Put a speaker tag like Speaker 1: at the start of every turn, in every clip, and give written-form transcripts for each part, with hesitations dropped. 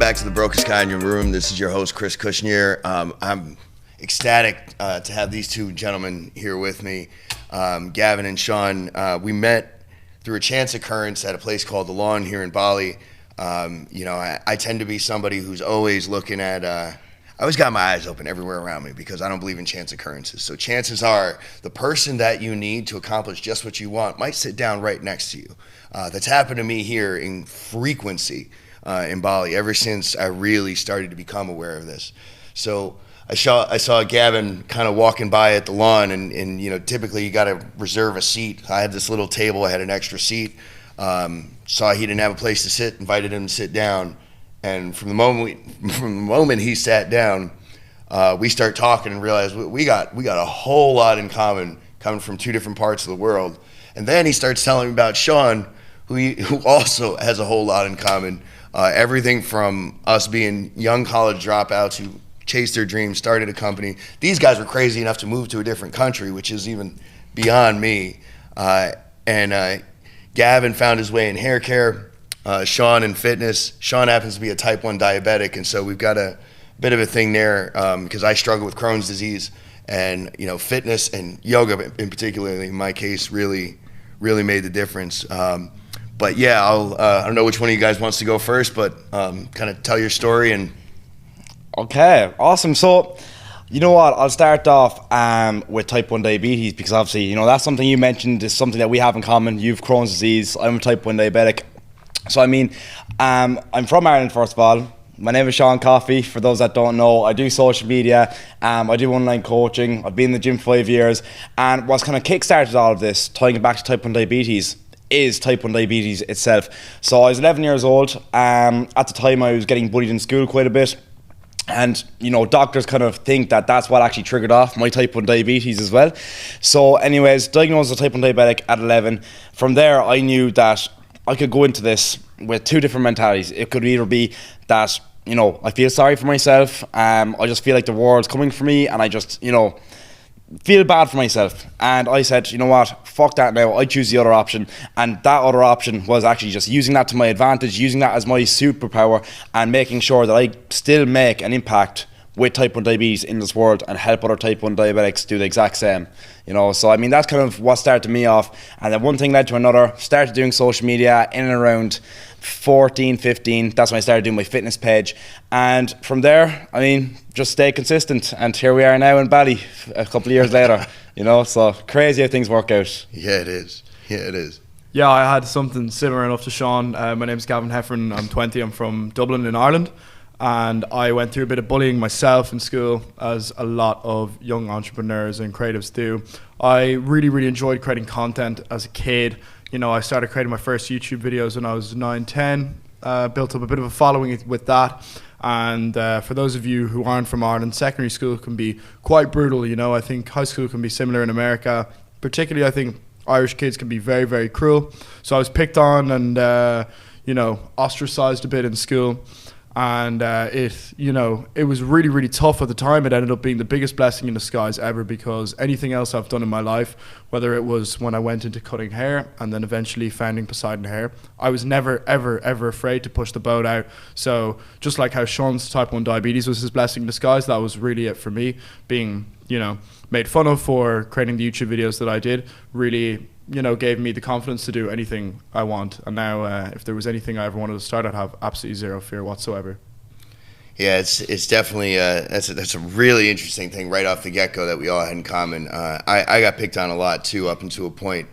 Speaker 1: back to the Brokest Guy in Your Room. This is your host, Chris Kushner. I'm ecstatic to have these two gentlemen here with me, Gavin and Sean. We met through a chance occurrence at a place called The Lawn here in Bali. I tend to be somebody who's always looking at, I always got my eyes open everywhere around me because I don't believe in chance occurrences. So chances are the person that you need to accomplish just what you want might sit down right next to you. That's happened to me here in frequency in Bali ever since I really started to become aware of this. So I saw Gavin kind of walking by at the lawn, and typically you got to reserve a seat. I had this little table, I had an extra seat. Saw he didn't have a place to sit, invited him to sit down, and from the moment he sat down, we start talking and realized we got a whole lot in common, coming from two different parts of the world. And then he starts telling me about Sean, who also has a whole lot in common. Everything from us being young college dropouts who chased their dreams, started a company. These guys were crazy enough to move to a different country, which is even beyond me. And Gavin found his way in hair care, Sean in fitness. Sean happens to be a type 1 diabetic, and so we've got a bit of a thing there because I struggle with Crohn's disease, and fitness and yoga in particular, in my case, really made the difference. But yeah, I don't know which one of you guys wants to go first, but kind of tell your story. And
Speaker 2: Okay, awesome. So, you know what? I'll start off with type 1 diabetes because obviously, that's something you mentioned is something that we have in common. You've Crohn's disease. I'm a type 1 diabetic. So, I'm from Ireland, first of all. My name is Sean Coffey. For those that don't know, I do social media. I do online coaching. I've been in the gym 5 years. And what's kind of kickstarted all of this, tying it back to type 1 diabetes, is type 1 diabetes itself. So I was 11 years old. At the time, I was getting bullied in school quite a bit. And, doctors kind of think that that's what actually triggered off my type 1 diabetes as well. So anyways, diagnosed as a type 1 diabetic at 11. From there, I knew that I could go into this with two different mentalities. It could either be that, I feel sorry for myself. I just feel like the world's coming for me, and I just, feel bad for myself. And I said, you know what, fuck that now. I choose the other option. And that other option was actually just using that to my advantage, using that as my superpower, and making sure that I still make an impact with type 1 diabetes in this world and help other type 1 diabetics do the exact same. So that's kind of what started me off. And then one thing led to another. Started doing social media in and around 14, 15. That's when I started doing my fitness page. And from there, just stay consistent. And here we are now in Bali a couple of years later. So crazy how things work out.
Speaker 1: yeah, it is.
Speaker 3: Yeah, I had something similar enough to Sean. My name's Gavin Hefferon. I'm 20. I'm from Dublin in Ireland. And I went through a bit of bullying myself in school, as a lot of young entrepreneurs and creatives do. I really enjoyed creating content as a kid. I started creating my first YouTube videos when I was 9, 10, built up a bit of a following with that. And for those of you who aren't from Ireland, secondary school can be quite brutal. I think high school can be similar in America. Particularly, I think Irish kids can be very cruel. So I was picked on and, ostracized a bit in school. And it was really tough at the time. It ended up being the biggest blessing in disguise ever, because anything else I've done in my life, whether it was when I went into cutting hair and then eventually founding Poseidon Hair, I was never ever afraid to push the boat out. So just like how Sean's type 1 diabetes was his blessing in disguise, that was really it for me. Being made fun of for creating the YouTube videos that I did really gave me the confidence to do anything I want. And now if there was anything I ever wanted to start, I'd have absolutely zero fear whatsoever.
Speaker 1: Yeah, it's definitely that's a really interesting thing right off the get-go that we all had in common. I got picked on a lot too, up until a point.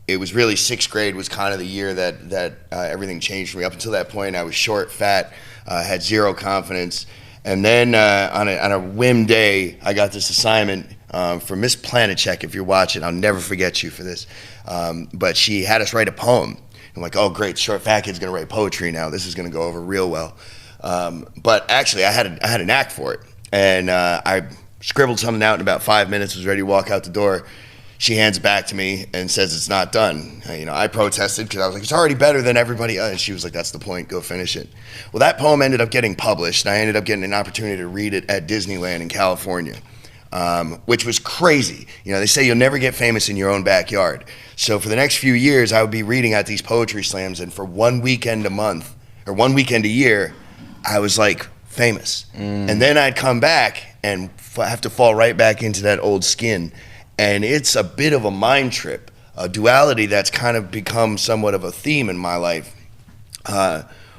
Speaker 1: It was really 6th grade was kind of the year that everything changed for me. Up until that point, I was short, fat, had zero confidence. And then on a whim day, I got this assignment from Miss Planetcheck. If you're watching, I'll never forget you for this. But she had us write a poem. I'm like, oh great, short fat kid's gonna write poetry now. This is gonna go over real well. But actually, I had a knack for it, and I scribbled something out in about 5 minutes. Was ready to walk out the door. She hands it back to me and says it's not done. I protested because I was like, it's already better than everybody else. And she was like, that's the point, go finish it. Well, that poem ended up getting published, and I ended up getting an opportunity to read it at Disneyland in California, which was crazy. They say you'll never get famous in your own backyard. So for the next few years, I would be reading at these poetry slams, and for one weekend a month, or one weekend a year, I was like famous. And then I'd come back and have to fall right back into that old skin. And it's a bit of a mind trip, a duality that's kind of become somewhat of a theme in my life.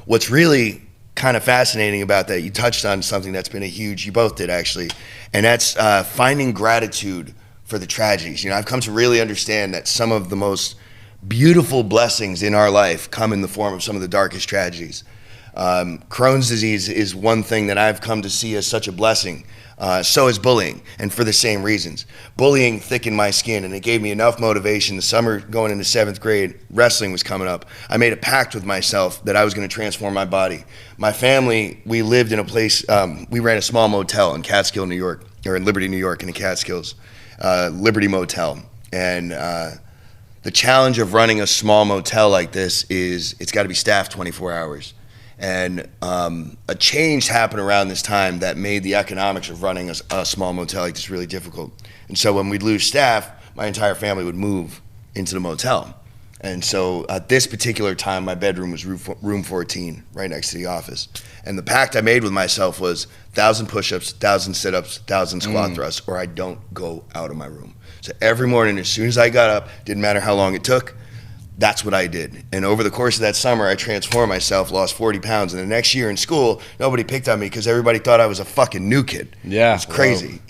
Speaker 1: What's really kind of fascinating about that, you touched on something that's been you both did actually, and that's finding gratitude for the tragedies. I've come to really understand that some of the most beautiful blessings in our life come in the form of some of the darkest tragedies. Crohn's disease is one thing that I've come to see as such a blessing. So is bullying, and for the same reasons. Bullying thickened my skin, and it gave me enough motivation. The summer going into 7th grade, wrestling was coming up. I made a pact with myself that I was going to transform my body. My family, we lived in a place, we ran a small motel in Catskill, New York, or in Liberty, New York in the Catskills, Liberty Motel. And the challenge of running a small motel like this is it's got to be staffed 24 hours. And a change happened around this time that made the economics of running a small motel like this really difficult. And so when we'd lose staff, my entire family would move into the motel. And so at this particular time, my bedroom was room 14, right next to the office. And the pact I made with myself was 1,000 push-ups, 1,000 sit-ups, 1,000 squat thrusts, or I don't go out of my room. So every morning, as soon as I got up, didn't matter how long it took, that's what I did. And over the course of that summer, I transformed myself, lost 40 pounds. And the next year in school, nobody picked on me because everybody thought I was a fucking new kid.
Speaker 2: Yeah.
Speaker 1: It's crazy,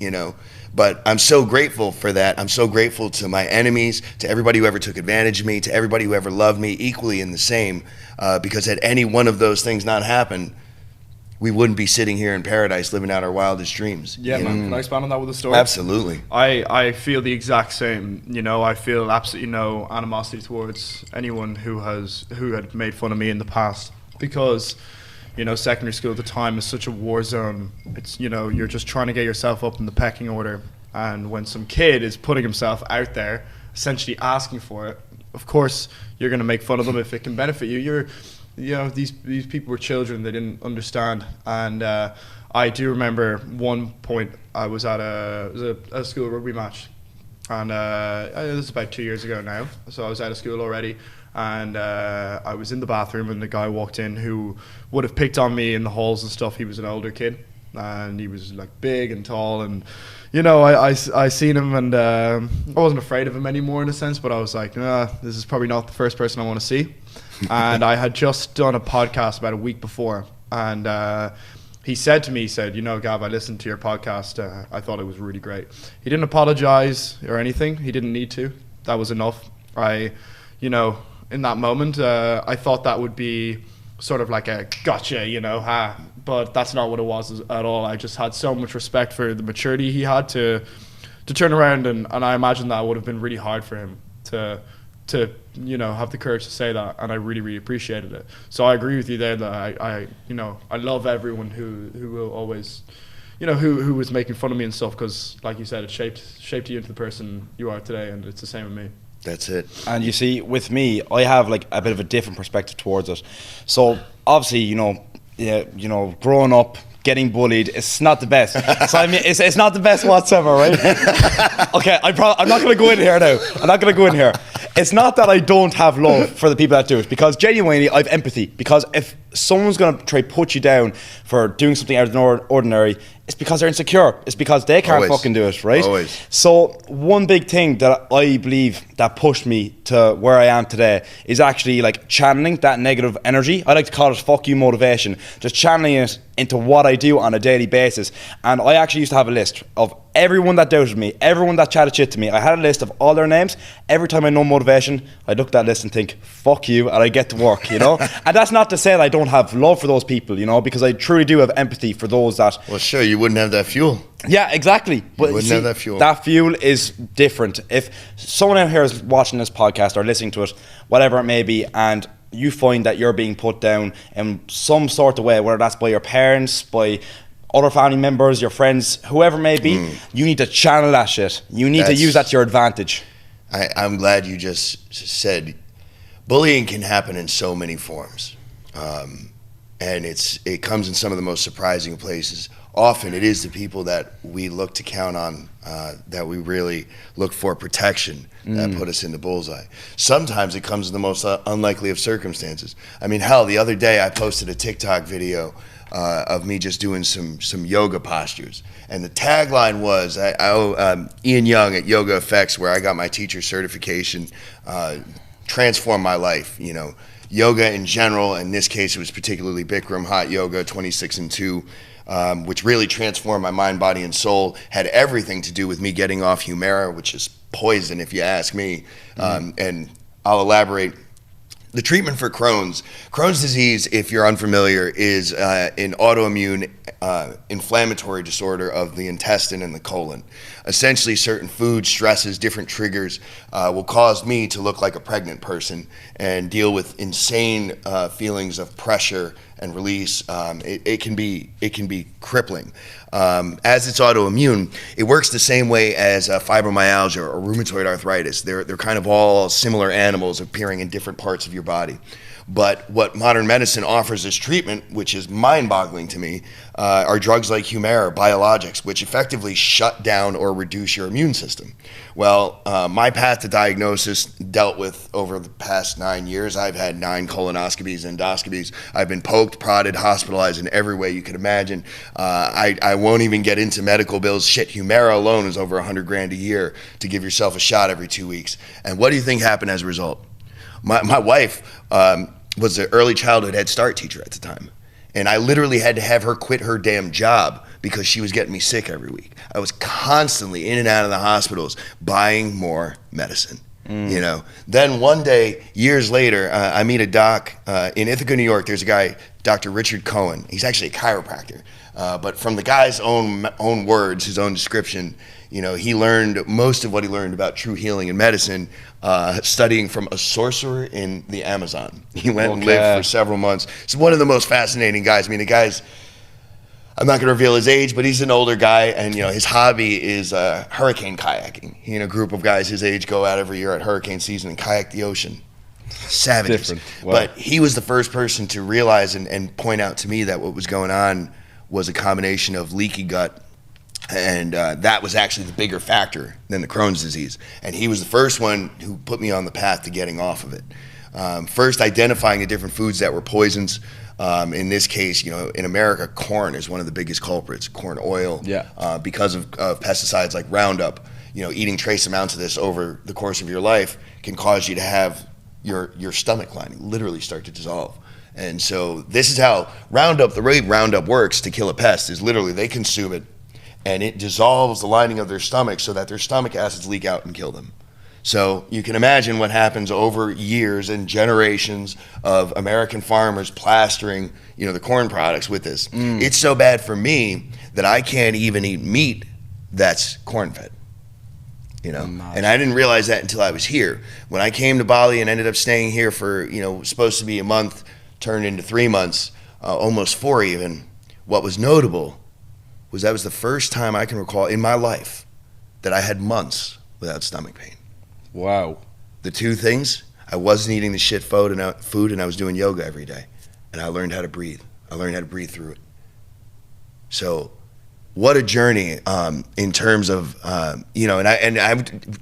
Speaker 1: But I'm so grateful for that. I'm so grateful to my enemies, to everybody who ever took advantage of me, to everybody who ever loved me equally in the same. Because had any one of those things not happened, we wouldn't be sitting here in paradise living out our wildest dreams.
Speaker 3: Yeah, man. Can I expand on that with a story?
Speaker 1: Absolutely.
Speaker 3: I feel the exact same. I feel absolutely no animosity towards anyone who had made fun of me in the past, because secondary school at the time is such a war zone. It's you're just trying to get yourself up in the pecking order, and when some kid is putting himself out there, essentially asking for it, of course you're going to make fun of them if it can benefit you. These people were children. They didn't understand. And I do remember one point I was at a school rugby match, and this was about 2 years ago now. So I was out of school already, and I was in the bathroom, and the guy walked in who would have picked on me in the halls and stuff. He was an older kid, and he was like big and tall, and I seen him, and I wasn't afraid of him anymore in a sense, but I was like, this is probably not the first person I want to see. And I had just done a podcast about a week before, and he said to me, Gav, I listened to your podcast. I thought it was really great. He didn't apologize or anything. He didn't need to. That was enough. In that moment, I thought that would be sort of like a gotcha, but that's not what it was at all. I just had so much respect for the maturity he had to turn around, and I imagine that would have been really hard for him to have the courage to say that, and I really, really appreciated it. So I agree with you there that I love everyone who will always, who was making fun of me and stuff, because like you said, it shaped you into the person you are today, and it's the same with me.
Speaker 1: That's it.
Speaker 2: And you see, with me, I have like a bit of a different perspective towards it. So obviously, growing up, getting bullied, it's not the best. So I mean, it's not the best whatsoever, right? Okay, I'm not going to go in here now. I'm not going to go in here. It's not that I don't have love for the people that do it, because genuinely I have empathy. Because if someone's going to try to put you down for doing something out of the ordinary, it's because they're insecure. It's because they can't fucking do it, right?
Speaker 1: Always.
Speaker 2: So one big thing that I believe that pushed me to where I am today is actually like channeling that negative energy. I like to call it fuck you motivation. Just channeling it into what I do on a daily basis. And I actually used to have a list of everyone that doubted me, everyone that chatted shit to me. I had a list of all their names. Every time I know motivation, I look at that list and think, fuck you, and I get to work, And that's not to say that I don't have love for those people, because I truly do have empathy for those that...
Speaker 1: Well, sure, you wouldn't have that fuel.
Speaker 2: Yeah, exactly. But
Speaker 1: you wouldn't have that fuel.
Speaker 2: That fuel is different. If someone out here is watching this podcast or listening to it, whatever it may be, and you find that you're being put down in some sort of way, whether that's by your parents, by other family members, your friends, whoever it may be, you need to channel that shit. You need to use that to your advantage.
Speaker 1: I'm glad you just said bullying can happen in so many forms. and it comes in some of the most surprising places. Often it is the people that we look to count on, that we really look for protection, that put us in the bullseye. Sometimes it comes in the most unlikely of circumstances. I mean, hell, the other day I posted a TikTok video of me just doing some yoga postures. And the tagline was, I owe Ian Young at Yoga Effects, where I got my teacher certification, transformed my life. You know, yoga in general, in this case it was particularly Bikram Hot Yoga 26-2, which really transformed my mind, body, and soul. Had everything to do with me getting off Humira, which is poison if you ask me. And I'll elaborate. The treatment for Crohn's disease, if you're unfamiliar, is an autoimmune inflammatory disorder of the intestine and the colon. Essentially, certain food stresses, different triggers will cause me to look like a pregnant person and deal with insane feelings of pressure and release. It can be crippling. As it's autoimmune, it works the same way as fibromyalgia or rheumatoid arthritis. They're kind of all similar animals appearing in different parts of your body. But what modern medicine offers as treatment, which is mind-boggling to me, are drugs like Humira, biologics, which effectively shut down or reduce your immune system. Well, my path to diagnosis dealt with over the past 9 years. I've had 9 colonoscopies, endoscopies. I've been poked, prodded, hospitalized in every way you could imagine. I won't even get into medical bills. Shit, Humira alone is over $100,000 a year to give yourself a shot every 2 weeks. And what do you think happened as a result? My wife was an early childhood Head Start teacher at the time. And I literally had to have her quit her damn job because she was getting me sick every week. I was constantly in and out of the hospitals buying more medicine. You know. Then one day, years later, I meet a doc in Ithaca, New York. There's a guy, Dr. Richard Cohen. He's actually a chiropractor. But from the guy's own words, his own description, you know, he learned most of what he learned about true healing and medicine studying from a sorcerer in the Amazon. He went and lived for several months. He's one of the most fascinating guys. I mean, the guy's, I'm not going to reveal his age, but he's an older guy, and you know his hobby is hurricane kayaking. He and a group of guys his age go out every year at hurricane season and kayak the ocean. Savages. Wow. But he was the first person to realize and point out to me that what was going on was a combination of leaky gut, and that was actually the bigger factor than the Crohn's disease. And he was the first one who put me on the path to getting off of it. First identifying the different foods that were poisons. In this case, you know, in America, corn is one of the biggest culprits. Corn oil, because of pesticides like Roundup. You know, eating trace amounts of this over the course of your life can cause you to have your stomach lining literally start to dissolve. And so this is how Roundup, the way Roundup works to kill a pest is literally they consume it and it dissolves the lining of their stomach so that their stomach acids leak out and kill them. So you can imagine what happens over years and generations of American farmers plastering, you know, the corn products with this. It's so bad for me that I can't even eat meat that's corn-fed, you know. And I didn't realize that until I was here. When I came to Bali and ended up staying here for, you know, supposed to be a month, turned into 3 months, almost 4 even. What was notable was that was the first time I can recall in my life that I had months without stomach pain.
Speaker 2: Wow.
Speaker 1: The two things, I wasn't eating the shit food and I was doing yoga every day. And I learned how to breathe. I learned how to breathe through it. So what a journey in terms of, you know, and I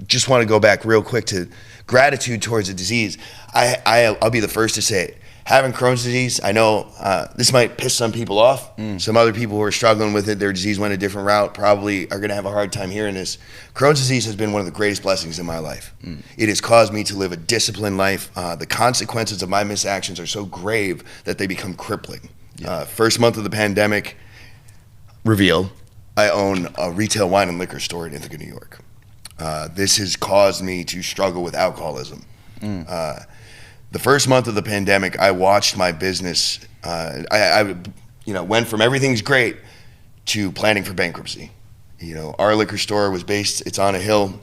Speaker 1: just want to go back real quick to gratitude towards the disease. I'll be the first to say it. Having Crohn's disease, I know this might piss some people off. Some other people who are struggling with it, their disease went a different route, probably are going to have a hard time hearing this. Crohn's disease has been one of the greatest blessings in my life. It has caused me to live a disciplined life. The consequences of my misactions are so grave that they become crippling. First month of the pandemic, reveal, I own a retail wine and liquor store in Ithaca, New York. This has caused me to struggle with alcoholism. The first month of the pandemic, I watched my business. I you know, went from everything's great to planning for bankruptcy. You know, our liquor store was based. It's on a hill.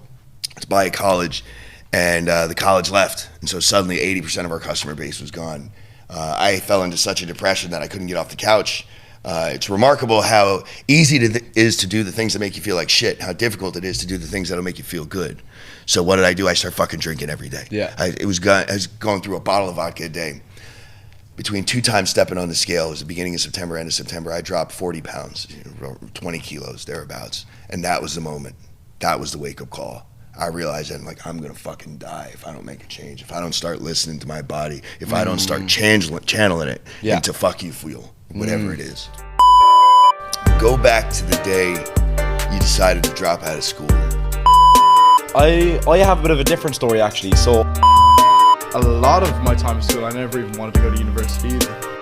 Speaker 1: It's by a college, and the college left, and so suddenly 80% of our customer base was gone. I fell into such a depression that I couldn't get off the couch. It's remarkable how easy it is to do the things that make you feel like shit, how difficult it is to do the things that'll make you feel good. So what did I do? I started fucking drinking every day. I was going through a bottle of vodka a day. between 2 times stepping on the scale, it was the beginning of September, end of September, I dropped 40 pounds, 20 kilos, thereabouts. And that was the moment. That was the wake-up call. I realized that I'm going to fucking die if I don't make a change, if I don't start listening to my body, if I don't start channeling it into fuck you fuel, whatever it is. Go back to the day you decided to drop out of school.
Speaker 2: I have a bit of a different story actually. So
Speaker 3: A lot of my time in school, I never even wanted to go to university either.